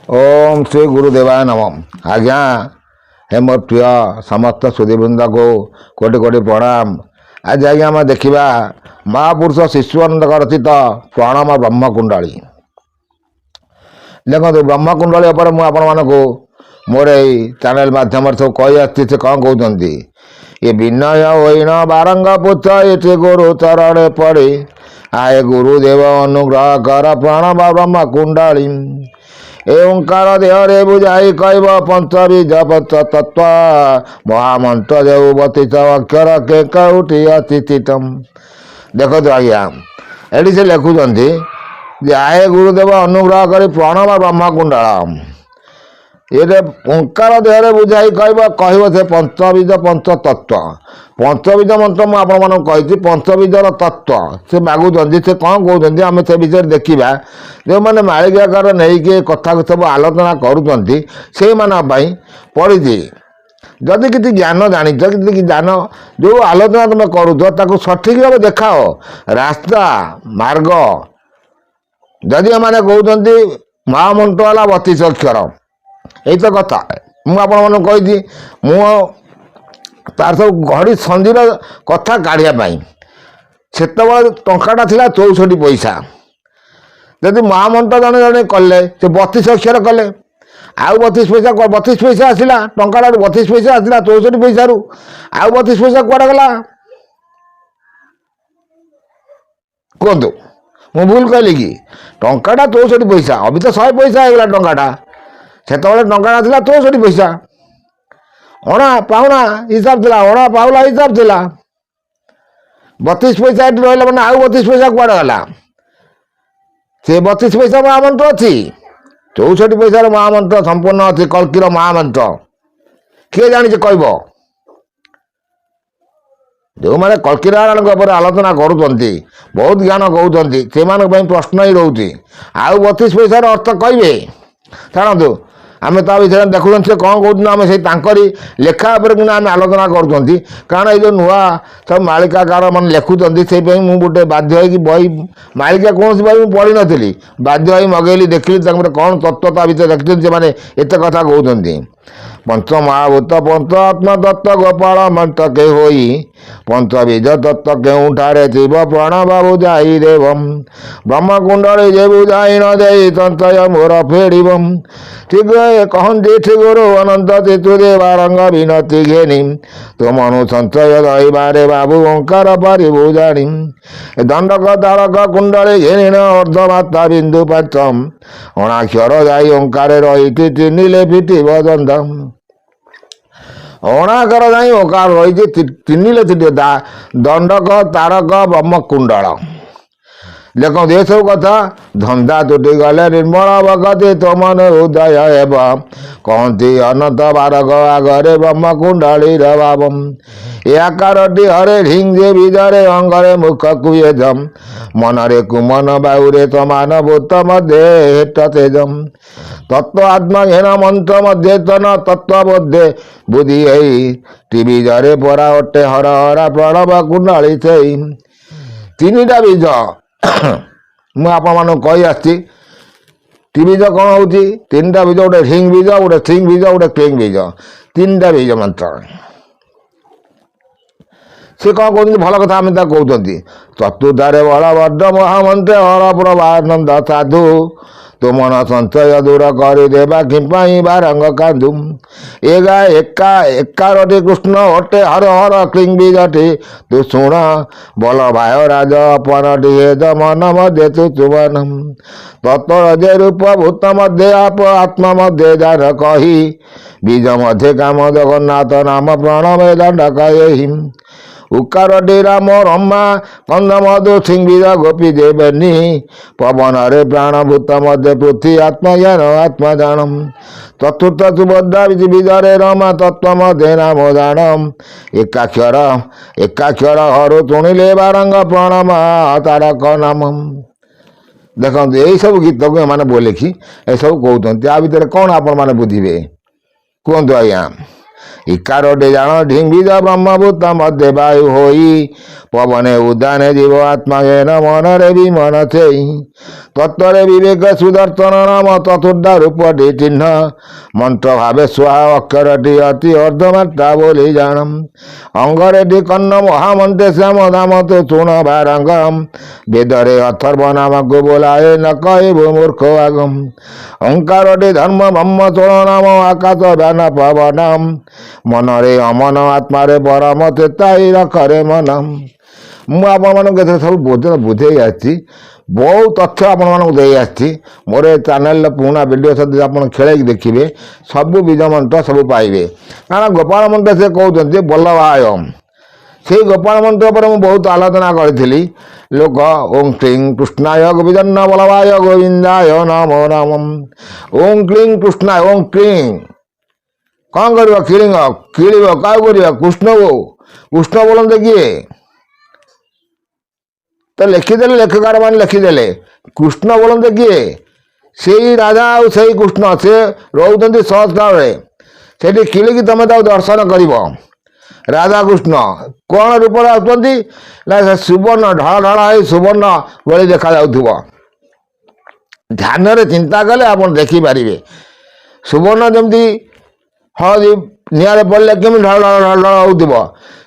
ओम श्री गुरुदेवाय नमः। आज्ञा हे मोर प्रिय समस्त सुधीवृंद को कोटि कोटि प्रणाम। आज आज्ञा आम देखा महापुरुष शिशुनंद रचित प्रणम ब्रह्मकुंडली। देखो ब्रह्मकुंडली पर मुझे मोर चैनल माध्यम सब कही आसी कौन कहते ये विनय होन बारंग पुछ ये गुरु चरण पड़े आए गुरुदेव अनुग्रह कर प्रणम ब्रह्मकुंडली। ओंकार देहरे बुझाई कह पंचबीज पंच तत्व महामंत्र देव बतीस अक्षर के कौटी अतिथितम। देखो आज्ञा ये से लिखुंट आए गुरुदेव अनुग्रह कर प्रणव ब्रह्मकुंडलम। ये ओंकार देहरे बुझाई कह से पंचबीज पंच तत्व पंचबीज मंत्र मुझे कही पंचबीजर तत्व से मागुंट से कौन कहते आम से विषय देखा जो मैंने मालिकाकार नहीं कथा सब आलोचना करुँच पढ़ी जदि किसी ज्ञान जानी कि ज्ञान जो आलोचना तुम करुच सठिक भाव देखाओ रास्ता मार्ग। जदि मैंने कहते महामंत्र वाला 32 अक्षर यही तो कथा मुझे कही तार सब घड़ी संधि कथा काढ़ापी से टाटा था 64 पैसा। जदि महामंत्र जड़े जड़े कले से 32 अक्षर कले आउ 32 पैसा 32 पैसा आसला टाटा 32 पैसा आसला 64 पैसा रू आउ 32 पैसा कुआड़े गला कहतु मु भूल कहली कि टाटा 64 पैसा अभी तो 100 पैसा होगा टाटा से टाटा था 64 पैसा अणा पाउना हिसाब थिला अणा पाउला हिसाब थिला 32 पैसा रहा मैंने आउ 32 पैसा कुआड़े गला से 32 पैसा महामंत्र अच्छी 64 पैसा महामंत्र संपूर्ण अच्छी कल्कीर महामंत्र किए जानी कह जो मैंने कल्कीनारायण आलोचना करुँच बहुत ज्ञान कहते से प्रश्न ही रोचे आउ 32 पैसार अर्थ कहे छाड़ू आम ता विषय देखुं से कौन कहते आम से लेखा कि आम आलोचना करुँच कारण ये जो नुआ सब मालिकाकार मैंने लिखुंट से मुझे गोटे बाध्य हो बही मालिका कौन बही मुझे पढ़ी नी बाध्य हो मगेली देखिली कौन तत्वता विषय देखते से मैंने एत कथा कहते पंच महाभूत पंच आत्मा तत्व गोपाल मंत्र के होई पंचबीज तत्व केउठारे शिव प्रणव बुझाई देवम ब्रह्मकुंडली जे बुझाई न दे संचय मोर फेड़िबम। ठीक कहती ठीक गुरु अनंत चितुदेवा रंग विनती घेनी तुम अनु संचय दईबारे बाबू ओंकार पारि बुझाणी दंडक तारक कुंडली घेनी अर्धमात्रा बिंदु पाचम अणाक्षर जाई ओंकार रही चिन्हिले फिटिब दंडम अणाकर जाई ओंकार रही चिन्हिले दंडक तारक ब्रह्मकुंडल। देखो ये सब कथा धंधा तुटी गले निर्मल भगति तुमन उदय हेब कहती अनंत बारक आगरे ब्रह्मकुंडली भावम एकारटी हरे ढिंग विजरे अंगरे मुख कुएजम मनरे कुमन बाहुरे समान भूत मध्य हेट तेजम तत्व आत्मा घेन मंत्र मध्य तन तत्व मध्य बुद्धि बीजरे परा अटे हर हरा प्रणव कुंडली से 3टा बीज मुझे कही आसी बीज कौन हो 3टा बीज गोटे हिंग बीज गोटे थिंग बीज गोटे क्लिंग बीज 3टा बीज मंत्र से कौन कहते भल कथा आम कहते चतुर्धारे बलभद्र महामंत्र हर प्रभानंद साधु तो मन संचय दूर करदेवा कि बारंग कांदु एगा एकारटी कृष्ण अटे हर हर क्लिंग बीजटी तू शुण बल भाय राज अपनटी हेद मन मध्य तु चुमनम तत्व जे रूप भूत मध्य आप आत्मा मध्य जान कही बीज मध्य काम जगन्नाथ नाम प्रणव दंडक यही उकारटी राम रमा कंद मधु सिंह गोपी देवनी पवन रे प्राणभूत मध्य पृथ्वी आत्मज्ञान आत्मा जानम चतुर्थ सुभद्रा विजरे रमा तत्व मध्य नाम जानम एकाक्षर हरु शुणिले बारंग प्रणम तारक नाम। देखो यही सब गीत को मैंने बोले कि ये सब कहते आ भितर कौन आपण मैंने बुझे कहतु आज्ञा ଇକାରଟି ଜାଣ ଢିଙ୍କିତ ବ୍ରହ୍ମଭୂତ ମଧ୍ୟ ବାୟୁ ହୋଇ ପବନେ ଉଦାନେ ଜୀବ ଆତ୍ମା ଜ୍ଞାନ ମନରେ ବିମନ ଛେଇ ତତ୍ତ୍ୱରେ ବିବେକ ସୁଦର୍ଶନ ନାମ ଚତୁର୍ଦ୍ଧ ରୂପଟି ଚିହ୍ନ ମନ୍ତ୍ର ଭାବେ ସ୍ୱାହା ଅକ୍ଷରଟି ଅତି ଅର୍ଦ୍ଧମାତ୍ରା ବୋଲି ଜାଣ ଅଙ୍ଗରେଟି କର୍ଣ୍ଣ ମହାମନ୍ତେ ଶ୍ୟାମ ନାମ ତୁ ଶୁଣ ବାରଙ୍ଗ ବେଦରେ ଅଥର୍ବ ନାମକୁ ବୋଲାଏ ନ କହିବୁ ମୂର୍ଖ ଆଗମ ଅଙ୍କାରଟି ଧର୍ମ ବ୍ରହ୍ମ ଚୋଳ ନାମ ଆକାଶ ବ୍ୟାନ ପବନ ମନରେ ଅମନ ଆତ୍ମାରେ ପରମ ଚେତାଇ ରଖରେ ମନ ମୁଁ ଆପଣମାନଙ୍କୁ ଏଥିରେ ସବୁ ବୁଝେଇ ଆସିଛି ବହୁ ତଥ୍ୟ ଆପଣମାନଙ୍କୁ ଦେଇ ଆସିଛି ମୋର ଏ ଚ୍ୟାନେଲର ପୁରୁଣା ଭିଡ଼ିଓ ଯଦି ଆପଣ ଖେଳେଇକି ଦେଖିବେ ସବୁ ବୀଜ ମନ୍ତ୍ର ସବୁ ପାଇବେ କାରଣ ଗୋପାଳ ମନ୍ତ୍ର ସେ କହୁଛନ୍ତି ବଲ୍ଲଭାୟ ସେଇ ଗୋପାଳ ମନ୍ତ୍ର ଉପରେ ମୁଁ ବହୁତ ଆଲୋଚନା କରିଥିଲି ଲୋକ ଓಂ କ୍ଲିଂ କୃଷ୍ଣାୟ ଗୋବିନ୍ଦନ ବଲ୍ଲଭାୟ ଗୋବିନ୍ଦାୟ ନମୋ ନମଃ ଓಂ କ୍ଲିଂ କୃଷ୍ଣାୟ ଓಂ କ୍ଲିଂ କ'ଣ କରିବ କିଳିବ କାହାକୁ କରିବ କୃଷ୍ଣକୁ କୃଷ୍ଣ ବୋଲନ୍ତେ କିଏ ତ ଲେଖିଦେଲେ ଲେଖକମାନେ ଲେଖିଦେଲେ କୃଷ୍ଣ ବୋଲନ୍ତେ କିଏ ସେଇ ରାଧା ଆଉ ସେଇ କୃଷ୍ଣ ସେ ରହୁଛନ୍ତି ସହସ୍ରରେ ସେଠି କିଳିକି ତମେ ତାକୁ ଦର୍ଶନ କରିବ ରାଧାକୃଷ୍ଣ କ'ଣ ରୂପରେ ଆସୁଛନ୍ତି ନା ସେ ସୁବର୍ଣ୍ଣ ଢଳ ଢଳ ହେଇ ସୁବର୍ଣ୍ଣ ଭଳି ଦେଖାଯାଉଥିବ ଧ୍ୟାନରେ ଚିନ୍ତା କଲେ ଆପଣ ଦେଖିପାରିବେ ସୁବର୍ଣ୍ଣ ଯେମିତି ହଳଦୀ ନିଆଁରେ ପଡ଼ିଲେ କେମିତି ଢଳ ଢଳ ଢଳ ଢଳ ହେଉଥିବ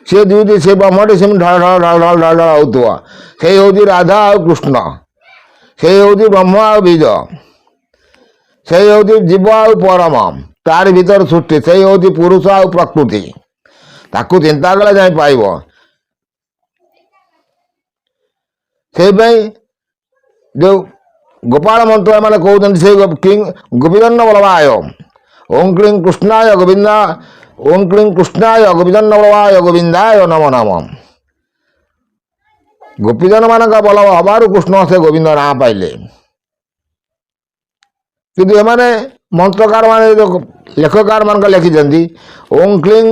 ସେ ଦୁଇଟି ସେ ବ୍ରହ୍ମଟି ସେମିତି ଢଳ ଢଳ ଢଳ ଢଳ ଢଳ ଢଳ ହେଉଥିବ ସେଇ ହେଉଛି ରାଧା ଆଉ କୃଷ୍ଣ ସେଇ ହେଉଛି ବ୍ରହ୍ମ ଆଉ ବୀଜ ସେଇ ହେଉଛି ଜୀବ ଆଉ ପରମ ତାରି ଭିତରେ ସୃଷ୍ଟି ସେଇ ହେଉଛି ପୁରୁଷ ଆଉ ପ୍ରକୃତି ତାକୁ ଚିନ୍ତା କଲେ ଯାଇ ପାଇବ ସେଇପାଇଁ ଯେଉଁ ଗୋପାଳ ମନ୍ତ୍ର ଏମାନେ କହୁଛନ୍ତି ସେଇ ଗୋବିନ୍ଦନ ବଲ୍ଲଭାୟ ଓಂ କ୍ଲିଂ କୃଷ୍ଣାୟ ଗୋବିନ୍ଦା ଓಂ କ୍ଲିଂ କୃଷ୍ଣାୟ ଗୋବିନ୍ଦନ ବଲ୍ଲଭାୟ ଗୋବିନ୍ଦାୟ ନମୋ ନମଃ ଗୋପୀଜନମାନଙ୍କ ବଲ୍ଲଭ ହେବାରୁ କୃଷ୍ଣ ସେ ଗୋବିନ୍ଦ ନାଁ ପାଇଲେ କିନ୍ତୁ ଏମାନେ ମନ୍ତ୍ରକାରମାନେ ଲେଖକାରମାନଙ୍କ ଲେଖିଛନ୍ତି ଓಂ କ୍ଲିଂ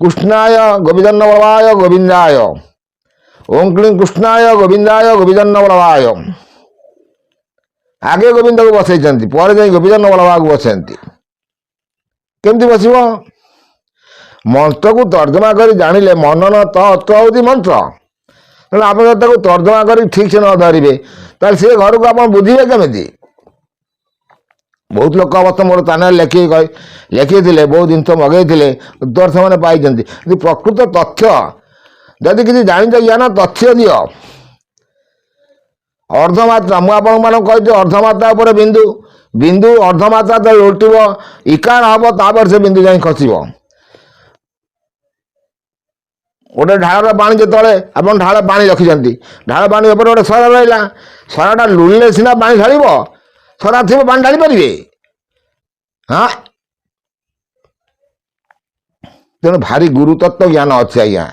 କୃଷ୍ଣାୟ ଗୋବିନ୍ଦନ ବଲ୍ଲଭାୟ ଗୋବିନ୍ଦାୟ ଓಂ କ୍ଲିଂ କୃଷ୍ଣାୟ ଗୋବିନ୍ଦାୟ ଗୋବିନ୍ଦନ ବଲ୍ଲଭାୟ ଆଗେ ଗୋବିନ୍ଦକୁ ବସେଇଛନ୍ତି ପରେ ଯାଇ ଗୋବିନ୍ଦନ ବଲ୍ଲଭାକୁ ବସାନ୍ତି କେମିତି ବସିବ ମନ୍ତ୍ରକୁ ତର୍ଜମା କରି ଜାଣିଲେ ମନନ ତତ୍ତ୍ୱ ହେଉଛି ମନ୍ତ୍ର ତେଣୁ ଆପଣ ଯଦି ତାକୁ ତର୍ଜମା କରି ଠିକ୍ ସେ ନ ଧରିବେ ତାହେଲେ ସେ ଘରକୁ ଆପଣ ବୁଝିବେ କେମିତି ବହୁତ ଲୋକ ଅବଶ୍ୟ ମୋର ଚ୍ୟାନେଲ ଲେଖିଥିଲେ ବହୁତ ଜିନିଷ ମଗେଇଥିଲେ ଉତ୍ତର ସେମାନେ ପାଇଛନ୍ତି କିନ୍ତୁ ପ୍ରକୃତ ତଥ୍ୟ ଯଦି କିଛି ଜାଣିଛ ଜ୍ଞାନ ତଥ୍ୟ ଦିଅ ଅର୍ଦ୍ଧମାତ୍ରା ମୁଁ ଆପଣମାନଙ୍କୁ କହିଛି ଅର୍ଦ୍ଧମାତ୍ରା ଉପରେ ବିନ୍ଦୁ ବିନ୍ଦୁ ଅର୍ଦ୍ଧମାତ୍ରା ତ ଉଲ୍ଟିବ ଇକାର ହେବ ତାପରେ ସେ ବିନ୍ଦୁ ଯାଇ ଖସିବ ଗୋଟେ ଢାଳର ପାଣି ଯେତେବେଳେ ଆପଣ ଢାଳ ପାଣି ରଖିଛନ୍ତି ଢାଳ ପାଣି ଉପରେ ଗୋଟେ ସରା ରହିଲା ସରାଟା ଲୁଣିଲେ ସିନା ପାଣି ଢାଳିବ ସରା ଥିବ ପାଣି ଢାଳି ପାରିବେ ହଁ ତେଣୁ ଭାରି ଗୁରୁତତ୍ତ୍ୱ ଜ୍ଞାନ ଅଛି ଆଜ୍ଞା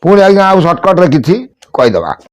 ପୁଣି ଆଜ୍ଞା ଆଉ ସର୍ଟକଟ୍ରେ କିଛି କହିଦେବା